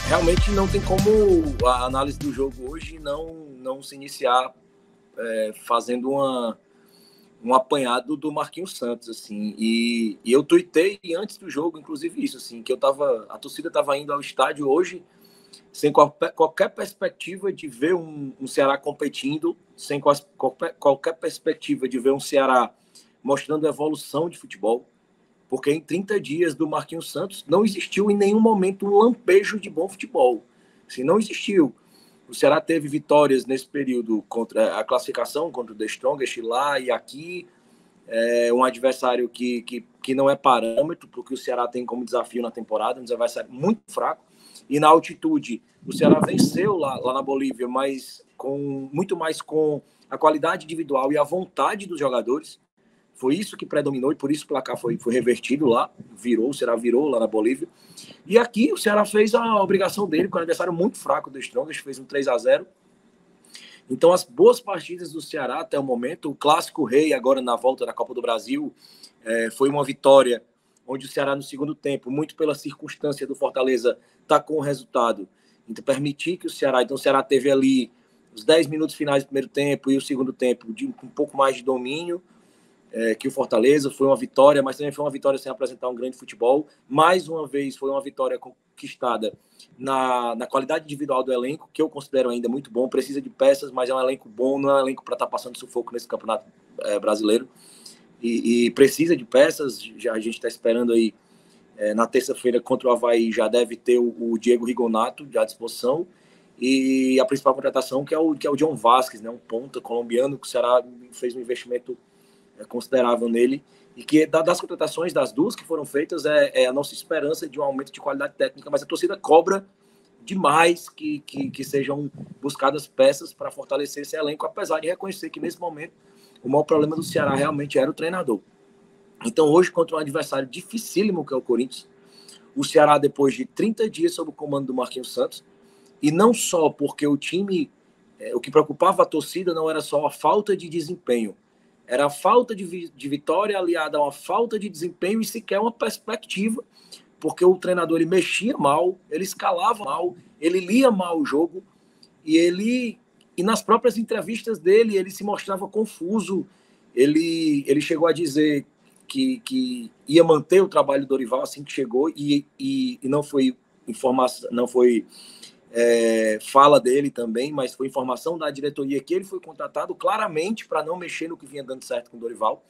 realmente não tem como a análise do jogo hoje não se iniciar fazendo um apanhado do Marquinhos Santos, assim, e eu tuitei antes do jogo, inclusive isso, assim, que a torcida estava indo ao estádio hoje sem qualquer perspectiva de ver um Ceará competindo, sem qualquer perspectiva de ver um Ceará mostrando evolução de futebol, porque em 30 dias do Marquinhos Santos não existiu em nenhum momento um lampejo de bom futebol. Assim, não existiu. O Ceará teve vitórias nesse período contra a classificação, contra o The Strongest lá e aqui, um adversário que não é parâmetro, porque o Ceará tem como desafio na temporada, um adversário muito fraco, e na altitude o Ceará venceu lá na Bolívia, mas muito mais com a qualidade individual e a vontade dos jogadores. Foi isso que predominou e por isso o placar foi revertido lá, o Ceará virou lá na Bolívia. E aqui o Ceará fez a obrigação dele com um adversário muito fraco do Strongest, fez um 3-0. Então as boas partidas do Ceará até o momento, o Clássico Rei agora na volta da Copa do Brasil, foi uma vitória onde o Ceará no segundo tempo, muito pela circunstância do Fortaleza, tá com o resultado. Então permitir que o Ceará teve ali os 10 minutos finais do primeiro tempo e o segundo tempo de um pouco mais de domínio, que o Fortaleza. Foi uma vitória, mas também foi uma vitória sem apresentar um grande futebol. Mais uma vez, foi uma vitória conquistada na qualidade individual do elenco, que eu considero ainda muito bom. Precisa de peças, mas é um elenco bom, não é um elenco para estar passando sufoco nesse campeonato brasileiro. E precisa de peças. A gente está esperando aí, na terça-feira contra o Avaí, já deve ter o Diego Rigonato à disposição. E a principal contratação, que é o John Vasquez, né, um ponta colombiano, que o Ceará fez um investimento considerável nele, e que das contratações, das duas que foram feitas, é a nossa esperança de um aumento de qualidade técnica, mas a torcida cobra demais que sejam buscadas peças para fortalecer esse elenco, apesar de reconhecer que nesse momento o maior problema do Ceará realmente era o treinador. Então hoje, contra um adversário dificílimo que é o Corinthians, o Ceará, depois de 30 dias sob o comando do Marquinhos Santos, e não só porque o time, o que preocupava a torcida não era só a falta de desempenho, era a falta de vitória aliada a uma falta de desempenho e sequer uma perspectiva, porque o treinador ele mexia mal, ele escalava mal, ele lia mal o jogo e nas próprias entrevistas dele ele se mostrava confuso. Ele chegou a dizer que ia manter o trabalho do Dorival assim que chegou e não foi informação, não foi fala dele também, mas foi informação da diretoria que ele foi contratado claramente para não mexer no que vinha dando certo com o Dorival.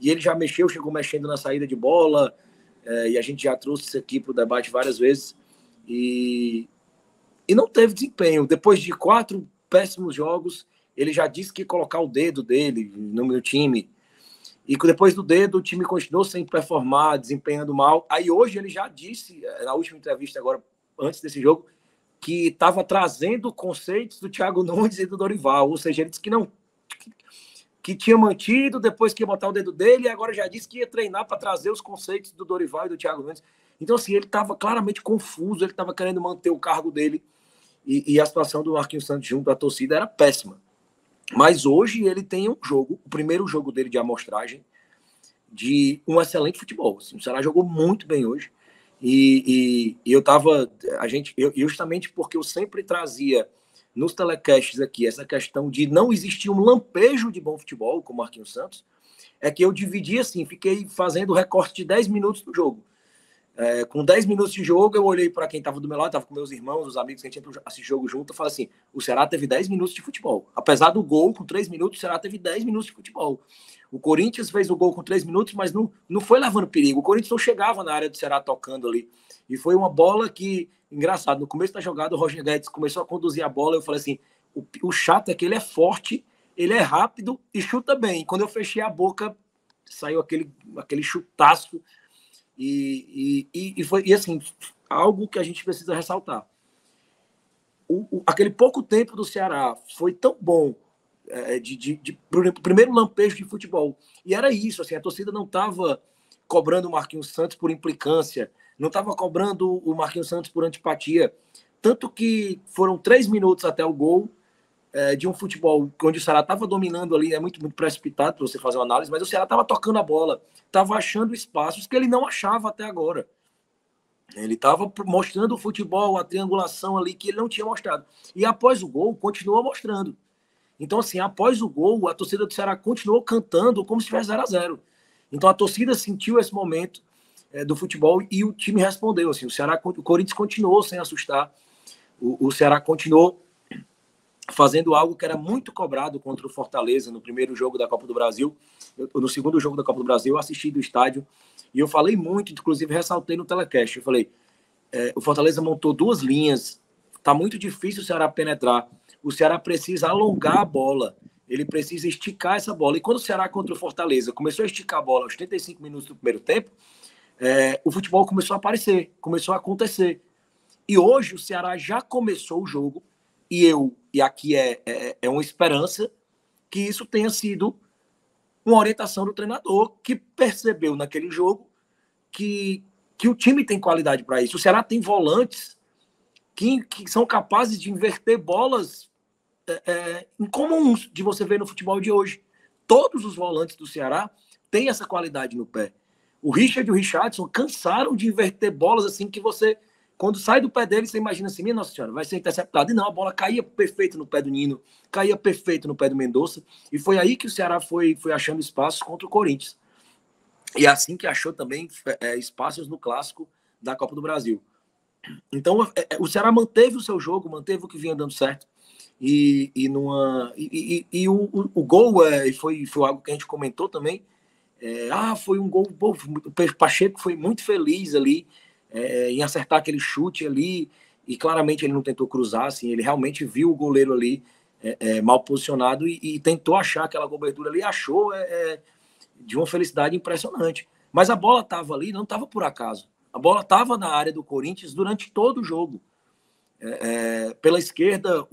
E ele já chegou mexendo na saída de bola, e a gente já trouxe isso aqui para o debate várias vezes, e não teve desempenho. Depois de 4 péssimos jogos, ele já disse que ia colocar o dedo dele no time, e depois do dedo o time continuou sem performar, desempenhando mal. Aí hoje ele já disse, na última entrevista agora, antes desse jogo, que estava trazendo conceitos do Thiago Nunes e do Dorival, ou seja, ele disse que tinha mantido, depois que ia botar o dedo dele, e agora já disse que ia treinar para trazer os conceitos do Dorival e do Thiago Nunes. Então, assim, ele estava claramente confuso, ele estava querendo manter o cargo dele, e a situação do Marquinhos Santos junto à torcida era péssima. Mas hoje ele tem um jogo, o primeiro jogo dele de amostragem, de um excelente futebol. Assim, o Ceará jogou muito bem hoje. E eu tava, justamente porque eu sempre trazia nos telecasts aqui essa questão de não existir um lampejo de bom futebol com o Marquinhos Santos, é que eu dividi assim, fiquei fazendo recorte de 10 minutos do jogo. Com 10 minutos de jogo, eu olhei para quem estava do meu lado, estava com meus irmãos, os amigos que a gente ia assistir jogo junto, eu falei assim, o Ceará teve 10 minutos de futebol. Apesar do gol, com 3 minutos, o Ceará teve 10 minutos de futebol. O Corinthians fez o gol com 3 minutos, mas não foi levando perigo. O Corinthians não chegava na área do Ceará tocando ali. E foi uma bola que, engraçado, no começo da jogada, o Roger Guedes começou a conduzir a bola, eu falei assim, o chato é que ele é forte, ele é rápido e chuta bem. E quando eu fechei a boca, saiu aquele chutaço. E foi assim, algo que a gente precisa ressaltar. Aquele pouco tempo do Ceará foi tão bom primeiro lampejo de futebol. E era isso, assim, a torcida não estava cobrando o Marquinhos Santos por implicância, não estava cobrando o Marquinhos Santos por antipatia. Tanto que foram 3 minutos até o gol, de um futebol onde o Ceará estava dominando ali, é muito precipitado para você fazer uma análise, mas o Ceará estava tocando a bola, estava achando espaços que ele não achava até agora. Ele estava mostrando o futebol, a triangulação ali que ele não tinha mostrado. E após o gol, continuou mostrando. Então, assim, após o gol, a torcida do Ceará continuou cantando como se tivesse 0-0. Então, a torcida sentiu esse momento do futebol e o time respondeu. Assim, o Corinthians continuou sem assustar. O Ceará continuou fazendo algo que era muito cobrado contra o Fortaleza no primeiro jogo da Copa do Brasil. No segundo jogo da Copa do Brasil, eu assisti do estádio e eu falei muito, inclusive ressaltei no telecast. Eu falei, o Fortaleza montou 2 linhas, tá muito difícil o Ceará penetrar. O Ceará precisa alongar a bola, ele precisa esticar essa bola. E quando o Ceará contra o Fortaleza começou a esticar a bola aos 35 minutos do primeiro tempo, o futebol começou a aparecer, começou a acontecer. E hoje o Ceará já começou o jogo, e aqui é uma esperança que isso tenha sido uma orientação do treinador, que percebeu naquele jogo que o time tem qualidade para isso. O Ceará tem volantes que são capazes de inverter bolas incomuns de você ver no futebol de hoje. Todos os volantes do Ceará têm essa qualidade no pé. O Richard e o Richardson cansaram de inverter bolas assim que você, quando sai do pé dele, você imagina assim, minha Nossa Senhora, vai ser interceptado. E não, a bola caía perfeito no pé do Nino, caía perfeito no pé do Mendonça. E foi aí que o Ceará foi achando espaços contra o Corinthians. E assim que achou também espaços no clássico da Copa do Brasil. Então, o Ceará manteve o seu jogo, manteve o que vinha dando certo. E o gol foi algo que a gente comentou também. Foi um gol. O Pacheco foi muito feliz ali em acertar aquele chute ali. E claramente ele não tentou cruzar, assim, ele realmente viu o goleiro ali mal posicionado e tentou achar aquela cobertura ali. Achou de uma felicidade impressionante. Mas a bola estava ali, não estava por acaso. A bola estava na área do Corinthians durante todo o jogo. Pela esquerda,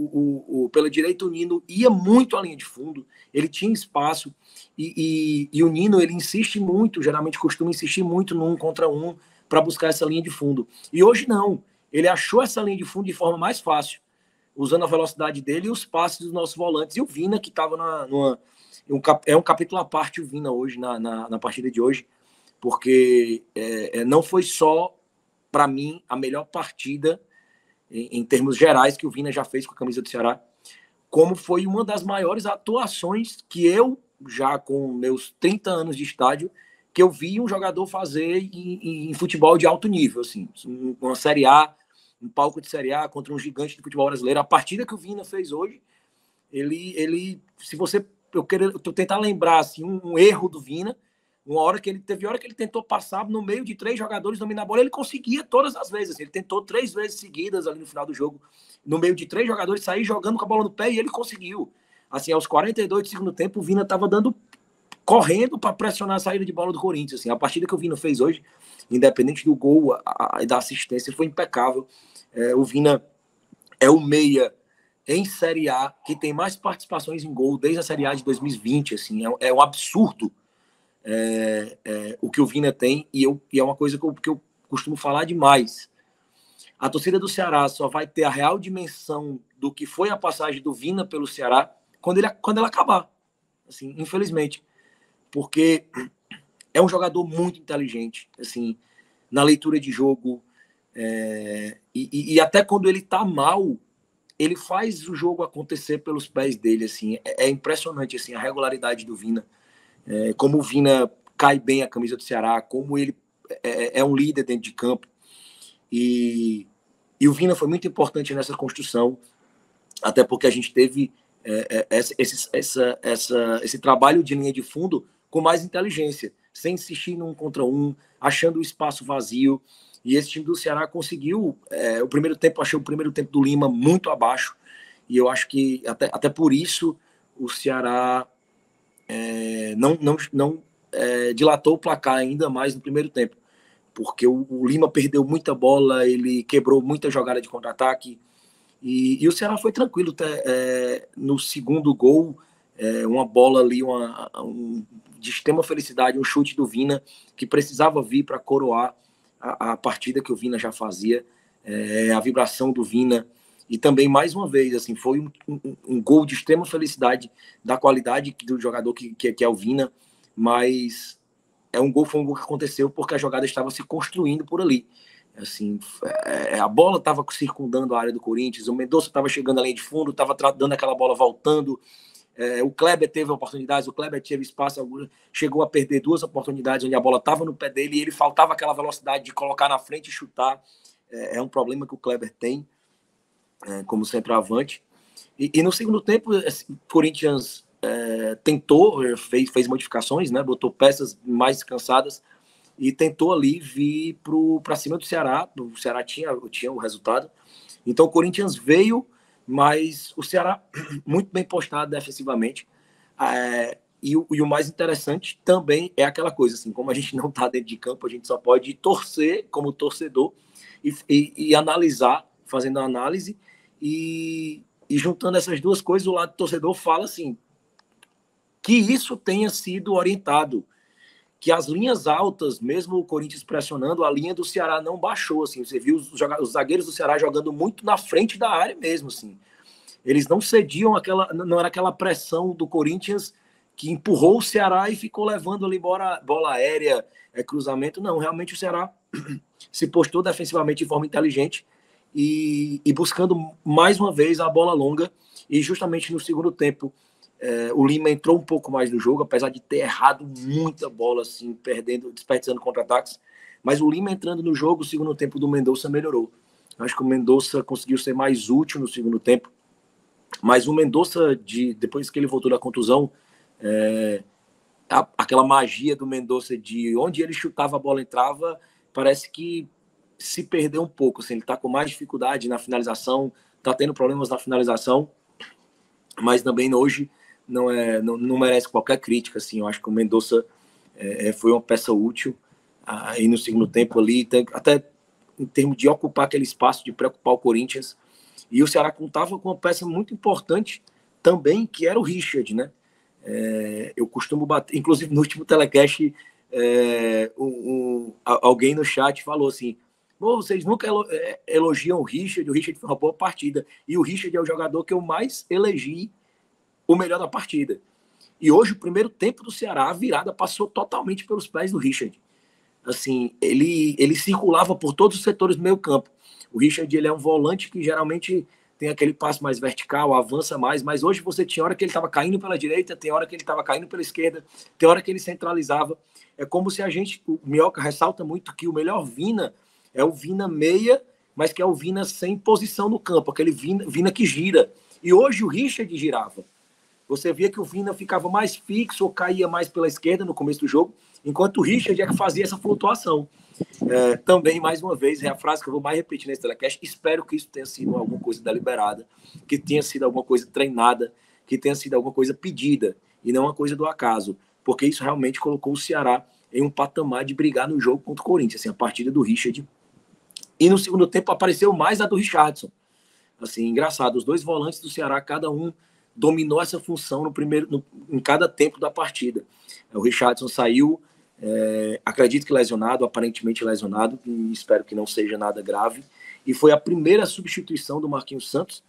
pela direita, o Nino ia muito à linha de fundo, ele tinha espaço, e o Nino, ele insiste muito, geralmente costuma insistir muito no 1 contra 1 para buscar essa linha de fundo. E hoje não, ele achou essa linha de fundo de forma mais fácil, usando a velocidade dele e os passes dos nossos volantes. E o Vina, que estava um capítulo à parte, o Vina hoje, na partida de hoje, porque não foi só, para mim, a melhor partida em termos gerais que o Vina já fez com a camisa do Ceará, como foi uma das maiores atuações que eu, já com meus 30 anos de estádio, que eu vi um jogador fazer em futebol de alto nível, assim, uma Série A, um palco de Série A contra um gigante do futebol brasileiro. A partida que o Vina fez hoje, ele se você, eu tentar lembrar assim, um erro do Vina, teve hora que ele tentou passar no meio de 3 jogadores dominar a bola, ele conseguia todas as vezes. Ele tentou 3 vezes seguidas ali no final do jogo, no meio de 3 jogadores, sair jogando com a bola no pé, e ele conseguiu. Assim, aos 42 do segundo tempo, o Vina estava correndo para pressionar a saída de bola do Corinthians. Assim, a partida que o Vina fez hoje, independente do gol e da assistência, foi impecável. O Vina é o meia em Série A que tem mais participações em gol desde a Série A de 2020. Assim, é um absurdo o que o Vina tem, e é uma coisa que eu costumo falar demais. A torcida do Ceará só vai ter a real dimensão do que foi a passagem do Vina pelo Ceará quando ela acabar, assim, infelizmente, porque é um jogador muito inteligente, assim, na leitura de jogo, e até quando ele tá mal, ele faz o jogo acontecer pelos pés dele, assim, é impressionante, assim, a regularidade do Vina. Como o Vina cai bem a camisa do Ceará, como ele é um líder dentro de campo. E o Vina foi muito importante nessa construção, até porque a gente teve esse trabalho de linha de fundo com mais inteligência, sem insistir no 1 contra 1, achando o espaço vazio. E esse time do Ceará conseguiu. O primeiro tempo, achei o primeiro tempo do Lima muito abaixo, e eu acho que até por isso o Ceará não dilatou o placar ainda mais no primeiro tempo, porque o Lima perdeu muita bola, ele quebrou muita jogada de contra-ataque, e o Ceará foi tranquilo. No segundo gol, uma bola ali, de extrema felicidade, um chute do Vina, que precisava vir para coroar a partida que o Vina já fazia, a vibração do Vina. E também, mais uma vez, assim, foi um gol de extrema felicidade, da qualidade do jogador que é o Vina, mas foi um gol que aconteceu porque a jogada estava se construindo por ali. Assim, a bola estava circundando a área do Corinthians, o Mendonça estava chegando à linha de fundo, estava dando aquela bola voltando, o Kleber teve oportunidades, o Kleber teve espaço, chegou a perder 2 oportunidades onde a bola estava no pé dele e ele faltava aquela velocidade de colocar na frente e chutar. É um problema que o Kleber tem como centroavante. E no segundo tempo, o Corinthians tentou, fez modificações, né, botou peças mais cansadas e tentou ali vir para cima do Ceará. O Ceará tinha o resultado. Então o Corinthians veio, mas o Ceará muito bem postado defensivamente. E o mais interessante também é aquela coisa, assim, como a gente não está dentro de campo, a gente só pode torcer como torcedor e analisar, fazendo a análise e juntando essas duas coisas, o lado do torcedor fala assim, que isso tenha sido orientado, que as linhas altas, mesmo o Corinthians pressionando, a linha do Ceará não baixou, assim, você viu os zagueiros do Ceará jogando muito na frente da área mesmo, assim. Eles não cediam não era aquela pressão do Corinthians que empurrou o Ceará e ficou levando ali bola aérea, cruzamento, não, realmente o Ceará se postou defensivamente de forma inteligente e buscando mais uma vez a bola longa, e justamente no segundo tempo o Lima entrou um pouco mais no jogo, apesar de ter errado muita bola, assim, desperdiçando contra-ataques. Mas o Lima entrando no jogo, o segundo tempo do Mendonça melhorou. Acho que o Mendonça conseguiu ser mais útil no segundo tempo. Mas o Mendonça, depois que ele voltou da contusão, aquela magia do Mendonça de onde ele chutava a bola entrava, parece que se perdeu um pouco. Assim, ele está com mais dificuldade na finalização, está tendo problemas na finalização, mas também hoje não merece qualquer crítica, assim. Eu acho que o Mendonça foi uma peça útil aí no segundo tempo ali, até em termos de ocupar aquele espaço, de preocupar o Corinthians. E o Ceará contava com uma peça muito importante também, que era o Richard, né? Eu costumo bater, inclusive no último telecast, alguém no chat falou assim, vocês nunca elogiam o Richard fez uma boa partida, e o Richard é o jogador que eu mais elegi o melhor da partida. E hoje, o primeiro tempo do Ceará, a virada passou totalmente pelos pés do Richard. Assim, ele circulava por todos os setores do meio campo. O Richard, ele é um volante que geralmente tem aquele passe mais vertical, avança mais, mas hoje você tinha hora que ele estava caindo pela direita, tem hora que ele estava caindo pela esquerda, tem hora que ele centralizava. É como se o Minhoca ressalta muito que o melhor Vina é o Vina meia, mas que é o Vina sem posição no campo, aquele Vina que gira. E hoje o Richard girava. Você via que o Vina ficava mais fixo ou caía mais pela esquerda no começo do jogo, enquanto o Richard é que fazia essa flutuação. Também, mais uma vez, é a frase que eu vou mais repetir nesse telecast, espero que isso tenha sido alguma coisa deliberada, que tenha sido alguma coisa treinada, que tenha sido alguma coisa pedida, e não uma coisa do acaso, porque isso realmente colocou o Ceará em um patamar de brigar no jogo contra o Corinthians, assim, a partida do Richard. E no segundo tempo apareceu mais a do Richardson. Assim, engraçado, os dois volantes do Ceará, cada um dominou essa função em cada tempo da partida. O Richardson saiu, acredito que lesionado, aparentemente lesionado, e espero que não seja nada grave, e foi a primeira substituição do Marquinhos Santos,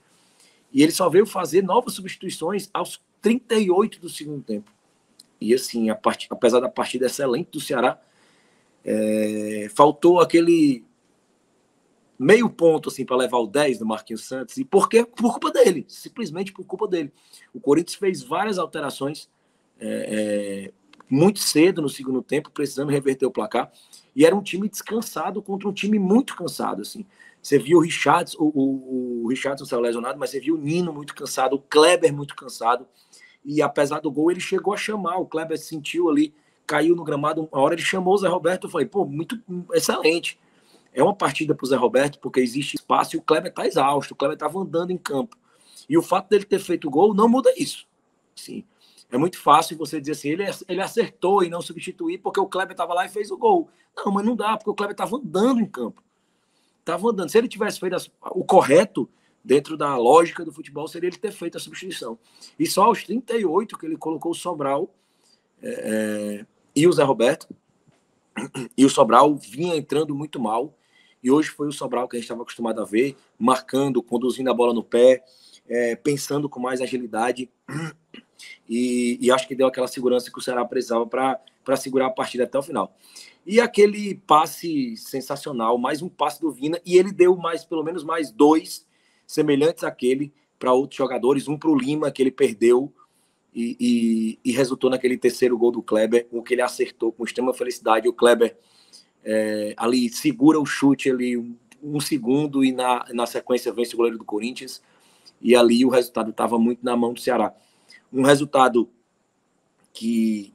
e ele só veio fazer novas substituições aos 38 do segundo tempo. E assim, apesar da partida excelente do Ceará, faltou aquele meio ponto assim para levar o 10 do Marquinhos Santos, e por culpa dele, simplesmente por culpa dele. O Corinthians fez várias alterações muito cedo no segundo tempo, precisando reverter o placar, e era um time descansado contra um time muito cansado, assim. Você viu o Richardson, o Richardson saiu lesionado, mas você viu o Nino muito cansado, o Kleber muito cansado, e apesar do gol, ele chegou a chamar, o Kleber sentiu ali, caiu no gramado, uma hora ele chamou o Zé Roberto, eu falei, muito excelente. É uma partida para o Zé Roberto, porque existe espaço e o Kleber está exausto, o Kleber estava andando em campo. E o fato dele ter feito o gol não muda isso. Sim, é muito fácil você dizer assim, ele acertou e não substituir porque o Kleber estava lá e fez o gol. Não, mas não dá, porque o Kleber estava andando em campo. Estava andando. Se ele tivesse feito o correto, dentro da lógica do futebol, seria ele ter feito a substituição. E só aos 38 que ele colocou o Sobral e o Zé Roberto. E o Sobral vinha entrando muito mal. E hoje foi o Sobral que a gente estava acostumado a ver, marcando, conduzindo a bola no pé, pensando com mais agilidade. e acho que deu aquela segurança que o Ceará precisava para segurar a partida até o final. E aquele passe sensacional, mais um passe do Vina, e ele deu pelo menos mais 2 semelhantes àquele para outros jogadores, um para o Lima, que ele perdeu, e resultou naquele terceiro gol do Kleber, o que ele acertou com extrema felicidade. O Kleber ali segura o chute ali um segundo e na sequência vence o goleiro do Corinthians, e ali o resultado estava muito na mão do Ceará. Um resultado que,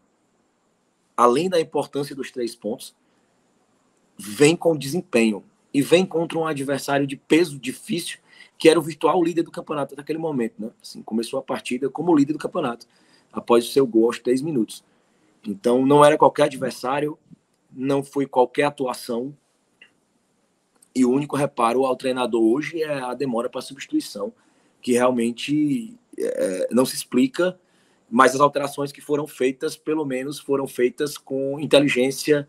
além da importância dos 3 pontos, vem com desempenho e vem contra um adversário de peso difícil, que era o virtual líder do campeonato naquele momento, né? Assim, começou a partida como líder do campeonato, após o seu gol aos 3 minutos. Então, não era qualquer adversário, não foi qualquer atuação, e o único reparo ao treinador hoje é a demora para substituição, que realmente não se explica, mas as alterações que foram feitas, pelo menos foram feitas com inteligência,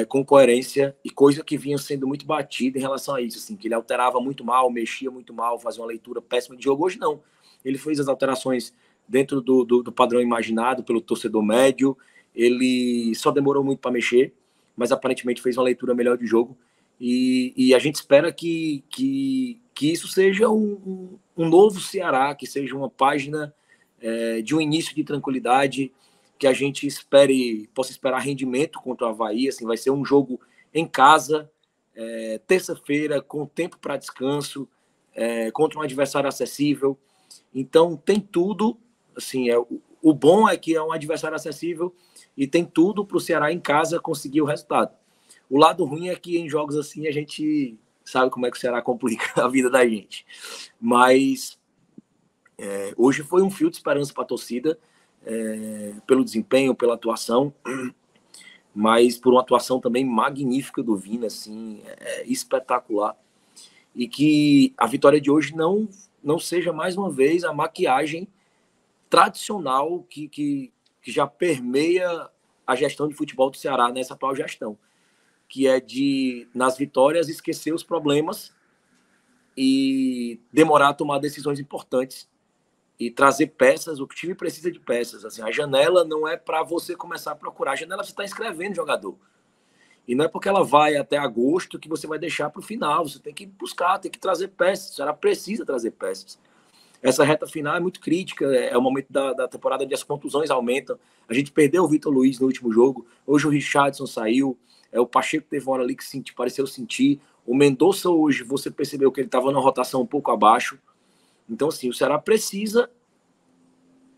com coerência, e coisa que vinha sendo muito batida em relação a isso, assim, que ele alterava muito mal, mexia muito mal, fazia uma leitura péssima de jogo. Hoje não, ele fez as alterações dentro do padrão imaginado pelo torcedor médio, ele só demorou muito para mexer, mas aparentemente fez uma leitura melhor de jogo, e a gente espera que isso seja um novo Ceará, que seja uma página de um início de tranquilidade, que a gente possa esperar rendimento contra o Avaí. Assim, vai ser um jogo em casa, terça-feira, com tempo para descanso, contra um adversário acessível. Então, tem tudo. Assim, o bom é que é um adversário acessível e tem tudo para o Ceará em casa conseguir o resultado. O lado ruim é que em jogos assim a gente sabe como é que o Ceará complica a vida da gente. Mas hoje foi um fio de esperança para a torcida, pelo desempenho, pela atuação, mas por uma atuação também magnífica do Vina, assim, espetacular. E que a vitória de hoje não seja mais uma vez a maquiagem tradicional que já permeia a gestão de futebol do Ceará nessa atual gestão, que é de, nas vitórias, esquecer os problemas e demorar a tomar decisões importantes e trazer peças. O time precisa de peças. Assim, a janela não é para você começar a procurar. A janela você está inscrevendo jogador. E não é porque ela vai até agosto que você vai deixar para o final. Você tem que buscar, tem que trazer peças. O Ceará precisa trazer peças. Essa reta final é muito crítica. É o momento da temporada onde as contusões aumentam. A gente perdeu o Vitor Luiz no último jogo. Hoje o Richardson saiu. O Pacheco teve uma hora ali que pareceu sentir. O Mendonça hoje, você percebeu que ele estava na rotação um pouco abaixo. Então, assim, o Ceará precisa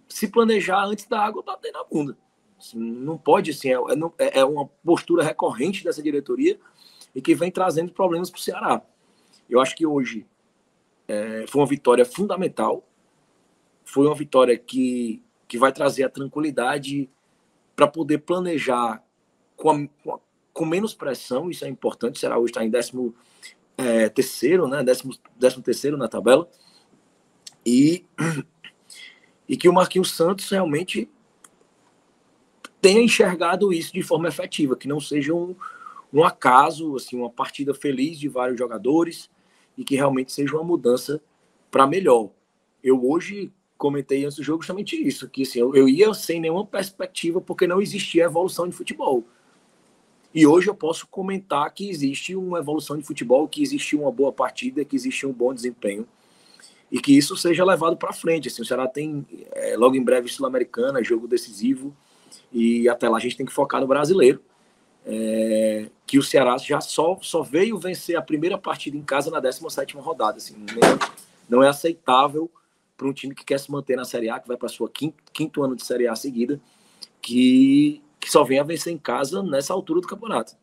se planejar antes da água bater na bunda. Assim, não pode, assim, é uma postura recorrente dessa diretoria e que vem trazendo problemas para o Ceará. Eu acho que hoje foi uma vitória fundamental, foi uma vitória que vai trazer a tranquilidade para poder planejar com menos pressão. Isso é importante. O Ceará hoje está em 13º, né? 13º na tabela, e que o Marquinhos Santos realmente tenha enxergado isso de forma efetiva, que não seja um acaso, assim, uma partida feliz de vários jogadores, e que realmente seja uma mudança para melhor. Eu hoje comentei antes do jogo justamente isso, que assim, eu ia sem nenhuma perspectiva, porque não existia evolução de futebol. E hoje eu posso comentar que existe uma evolução de futebol, que existe uma boa partida, que existe um bom desempenho, e que isso seja levado para frente. Assim, o Ceará tem logo em breve Sul-Americana, jogo decisivo, e até lá a gente tem que focar no brasileiro, que o Ceará já só veio vencer a primeira partida em casa na 17ª rodada. Assim, não é aceitável para um time que quer se manter na Série A, que vai para sua quinto ano de Série A seguida, que só venha vencer em casa nessa altura do campeonato.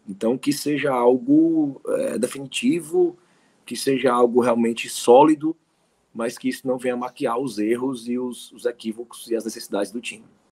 Então, que seja algo definitivo, que seja algo realmente sólido, mas que isso não venha maquiar os erros e os equívocos e as necessidades do time.